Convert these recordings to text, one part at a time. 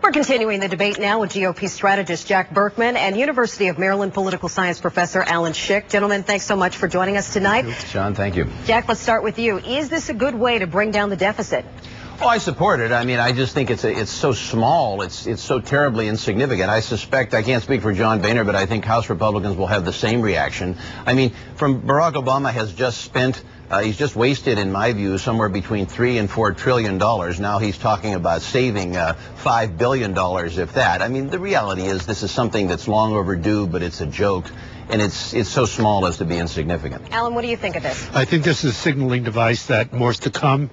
We're continuing the debate now with GOP strategist Jack Burkman and University of Maryland political science professor Alan Schick. Gentlemen, thanks so much for joining us tonight. John, thank you. Jack, let's start with you. Is this a good way to bring down the deficit? Oh, I support it. I mean, I just think it's so small. It's so terribly insignificant. I suspect, I can't speak for John Boehner, but I think House Republicans will have the same reaction. I mean, Barack Obama has just spent, he's just wasted, in my view, somewhere between $3 and $4 trillion. Now he's talking about saving $5 billion, if that. I mean, the reality is this is something that's long overdue, but it's a joke. And it's so small as to be insignificant. Alan, what do you think of this? I think this is a signaling device that more's to come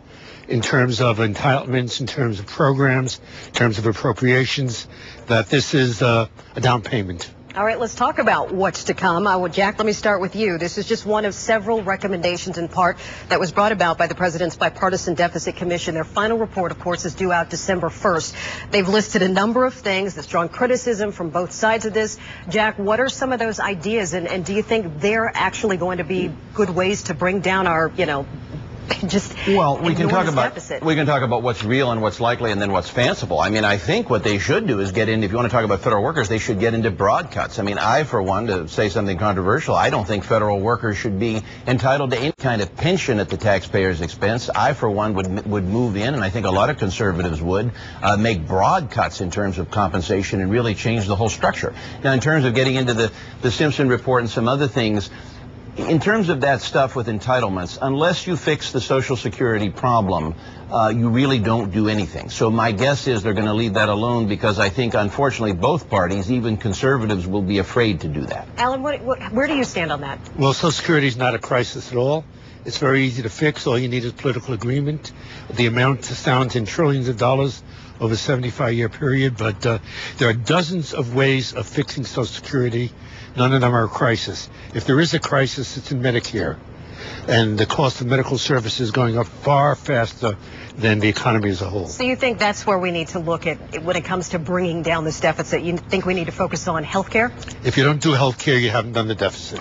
in terms of entitlements, in terms of programs, in terms of appropriations, that this is a down payment. All right, let's talk about what's to come. Jack, let me start with you. This is just one of several recommendations in part that was brought about by the President's Bipartisan Deficit Commission. Their final report, of course, is due out December 1st. They've listed a number of things. There's strong criticism from both sides of this. Jack, what are some of those ideas, and do you think they're actually going to be good ways to bring down our, well, we can talk deficit? About what's real and what's likely and then what's fanciful. I mean, I think what they should do is get in, if you want to talk about federal workers, they should get into broad cuts. I mean, for one, to say something controversial, I don't think federal workers should be entitled to any kind of pension at the taxpayer's expense. I, for one, would move in, and I think a lot of conservatives would, make broad cuts in terms of compensation and really change the whole structure. Now, in terms of getting into the Simpson report and some other things, in terms of that stuff with entitlements, unless you fix the Social Security problem, you really don't do anything. So my guess is they're going to leave that alone because I think, unfortunately, both parties, even conservatives, will be afraid to do that. Alan, where do you stand on that? Well, Social Security is not a crisis at all. It's very easy to fix. All you need is political agreement. The amount sounds in trillions of dollars over a 75-year period, but there are dozens of ways of fixing Social Security. None of them are a crisis. If there is a crisis, it's in Medicare. And the cost of medical services is going up far faster than the economy as a whole. So you think that's where we need to look at when it comes to bringing down this deficit? You think we need to focus on health care? If you don't do health care, you haven't done the deficit.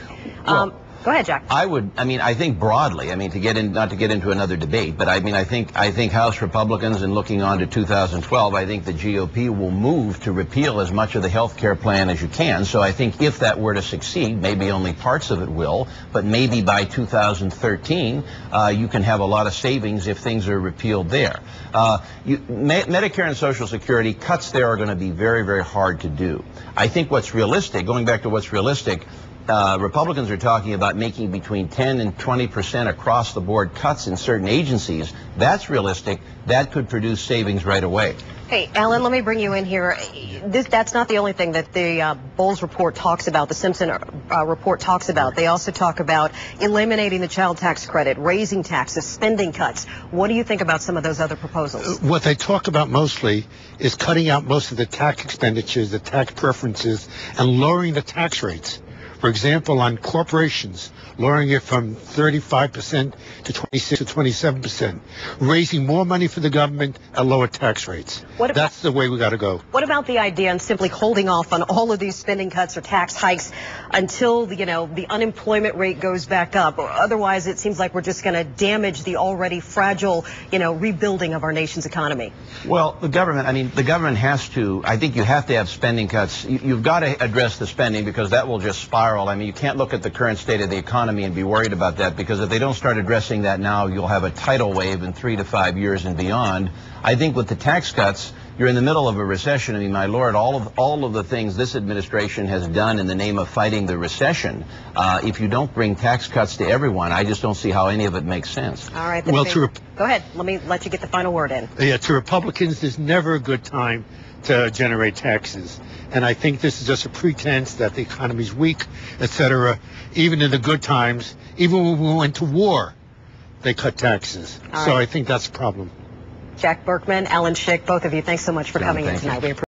Go ahead, Jack. I think broadly, not to get into another debate, but I think House Republicans, and looking on to 2012, I think the GOP will move to repeal as much of the health care plan as you can. So I think if that were to succeed, maybe only parts of it will, but maybe by 2013, you can have a lot of savings if things are repealed there. Medicare and Social Security cuts there are going to be very, very hard to do. I think what's realistic, going back to what's realistic, Republicans are talking about making between 10 and 20% across the board cuts in certain agencies. That's realistic. That could produce savings right away. Hey, Alan, let me bring you in here. That's not the only thing that the Bowles report talks about, the Simpson report talks about. They also talk about eliminating the child tax credit, raising taxes, spending cuts. What do you think about some of those other proposals? What they talk about mostly is cutting out most of the tax expenditures, the tax preferences, and lowering the tax rates. For example, on corporations, lowering it from 35% to 26 to 27%, raising more money for the government at lower tax rates. That's the way we got to go. What about the idea on simply holding off on all of these spending cuts or tax hikes until the unemployment rate goes back up? Or otherwise, it seems like we're just going to damage the already fragile, rebuilding of our nation's economy. Well, the government has to. I think you have to have spending cuts. You've got to address the spending because that will just spiral. I mean, you can't look at the current state of the economy and be worried about that, because if they don't start addressing that now, you'll have a tidal wave in 3 to 5 years and beyond. I think with the tax cuts, you're in the middle of a recession. I mean, my Lord, all of the things this administration has done in the name of fighting the recession, if you don't bring tax cuts to everyone, I just don't see how any of it makes sense. All right. Well, go ahead. Let me let you get the final word in. Yeah, to Republicans, there's never a good time to generate taxes. And I think this is just a pretense that the economy's weak, etc. Even in the good times, even when we went to war, they cut taxes. So I think that's a problem. Jack Burkman, Alan Schick, both of you, thanks so much for coming in tonight. We appreciate it.